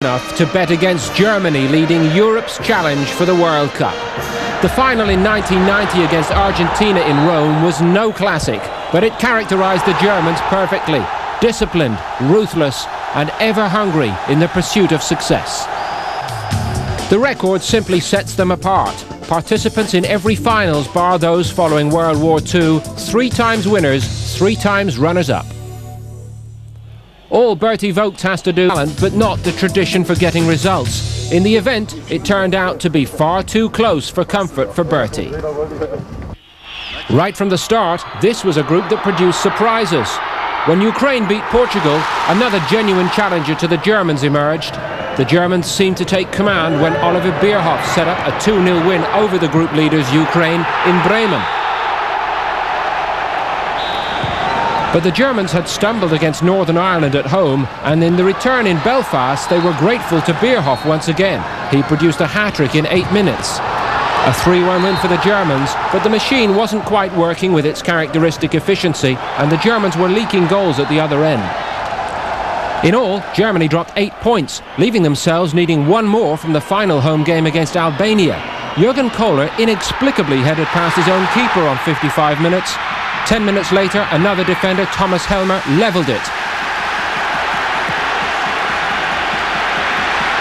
enough to bet against Germany leading Europe's challenge for the World Cup. The final in 1990 against Argentina in Rome was no classic, but it characterized the Germans perfectly. Disciplined, ruthless, and ever hungry in the pursuit of success. The record simply sets them apart. Participants in every finals bar those following World War II, 3 times winners, 3 times runners-up. All Berti Vogts has to do talent, but not the tradition for getting results. In the event, it turned out to be far too close for comfort for Berti. Right from the start, this was a group that produced surprises. When Ukraine beat Portugal, another genuine challenger to the Germans emerged. The Germans seemed to take command when Oliver Bierhoff set up a 2-0 win over the group leaders Ukraine in Bremen. But the Germans had stumbled against Northern Ireland at home, and in the return in Belfast they were grateful to Bierhoff once again. He produced a hat-trick in 8 minutes. A 3-1 win for the Germans, but the machine wasn't quite working with its characteristic efficiency, and the Germans were leaking goals at the other end. In all, Germany dropped 8 points, leaving themselves needing 1 more from the final home game against Albania. Jürgen Kohler inexplicably headed past his own keeper on 55 minutes. 10 minutes later, another defender, Thomas Helmer, levelled it.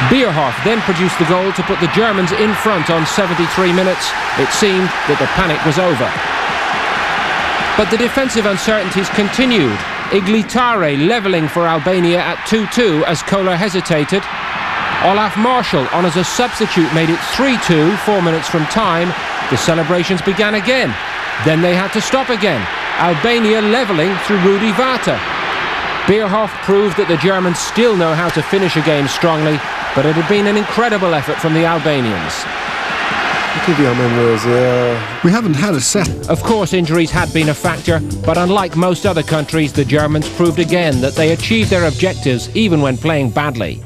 Bierhoff then produced the goal to put the Germans in front on 73 minutes. It seemed that the panic was over. But the defensive uncertainties continued. Iglitare levelling for Albania at 2-2 as Kohler hesitated. Olaf Marschall on as a substitute made it 3-2 4 minutes from time. The celebrations began again. Then they had to stop again. Albania levelling through Rudi Vata. Bierhoff proved that the Germans still know how to finish a game strongly, but it had been an incredible effort from the Albanians. We haven't had a set. Of course, injuries had been a factor, but unlike most other countries, the Germans proved again that they achieved their objectives even when playing badly.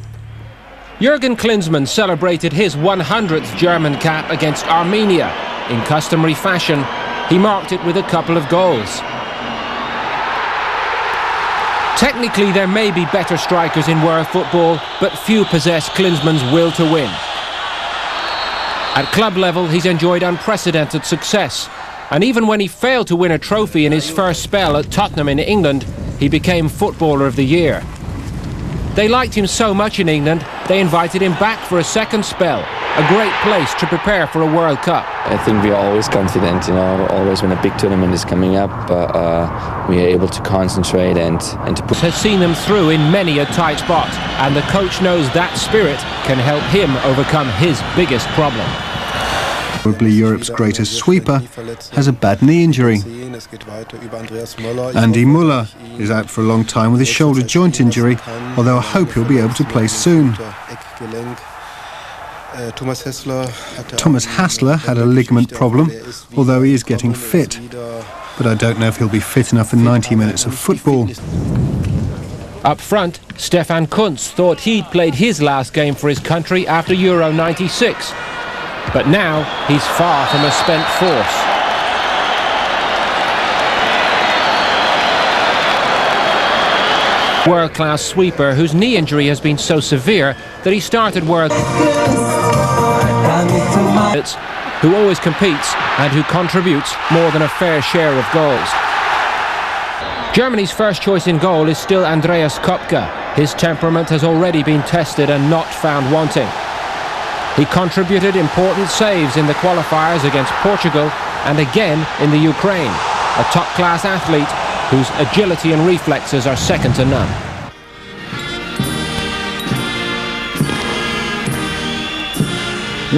Jürgen Klinsmann celebrated his 100th German cap against Armenia. In customary fashion, he marked it with a couple of goals. Technically, there may be better strikers in world football, but few possess Klinsmann's will to win. At club level, he's enjoyed unprecedented success. And even when he failed to win a trophy in his first spell at Tottenham in England, he became Footballer of the Year. They liked him so much in England, they invited him back for a second spell. A great place to prepare for a World Cup. I think we are always confident, always when a big tournament is coming up, we are able to concentrate and to put... Has seen them through in many a tight spot, and the coach knows that spirit can help him overcome his biggest problem. Probably Europe's greatest sweeper has a bad knee injury. Andy Muller is out for a long time with his shoulder joint injury, although I hope he'll be able to play soon. Thomas Hassler had a ligament problem, although he is getting fit. But I don't know if he'll be fit enough for 90 minutes of football. Up front, Stefan Kuntz thought he'd played his last game for his country after Euro 96. But now, he's far from a spent force. World-class sweeper whose knee injury has been so severe that he started World who always competes and who contributes more than a fair share of goals. Germany's first choice in goal is still Andreas Kopka. His temperament has already been tested and not found wanting. He contributed important saves in the qualifiers against Portugal and again in the Ukraine. A top-class athlete whose agility and reflexes are second to none.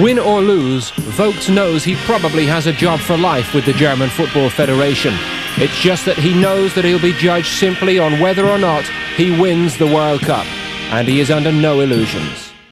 Win or lose, Vogts knows he probably has a job for life with the German Football Federation. It's just that he knows that he'll be judged simply on whether or not he wins the World Cup, and he is under no illusions.